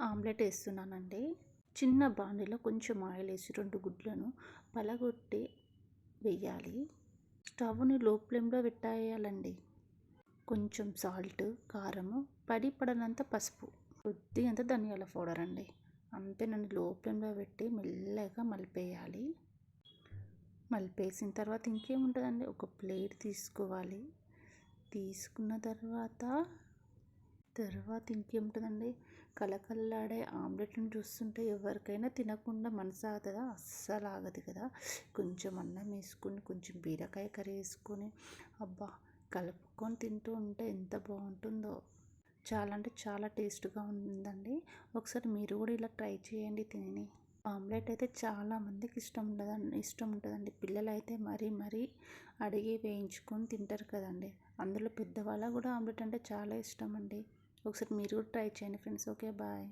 Omelette వేస్తున్నానండి. చిన్న బాండీలో కొంచెం ఆయిల్ వేసి 2 గుడ్లను పలగొట్టి వేయాలి. స్టవ్ని లో ఫ్లేమ్లో పెట్టేయాలండి. కొంచెం సాల్ట్, కారము, పడినంత పసుపు, కొద్దిగంత ధనియాల పౌడర్ అండి. అంతేనండి. లో ఫ్లేమ్లో పెట్టి మెల్లగా మలిపేయాలి. మలిపేసిన తర్వాత ఇంకేముంటుందండి, ఒక ప్లేట్ తీసుకోవాలి. తీసుకున్న తర్వాత ఇంకేముంటుందండి, కలకల్లాడే ఆమ్లెట్ని చూస్తుంటే ఎవరికైనా తినకుండా మనసు ఆగుతుందా? అస్సలు ఆగదు కదా. కొంచెం అన్నం వేసుకొని, కొంచెం బీరకాయ కర్రీ వేసుకొని, అబ్బా కలుపుకొని తింటూ ఉంటే ఎంత బాగుంటుందో. చాలా అంటే చాలా టేస్ట్గా ఉందండి. ఒకసారి మీరు కూడా ఇలా ట్రై చేయండి తిని. ఆమ్లెట్ అయితే చాలా మందికి ఇష్టం ఉంటుందండి. పిల్లలు అయితే మరీ అడిగి వేయించుకొని తింటారు కదండి. అందులో పెద్దవాళ్ళకు కూడా ఆమ్లెట్ అంటే చాలా ఇష్టం అండి. ఒకసారి మీరు కూడా ట్రై చేయండి ఫ్రెండ్స్. Okay, bye.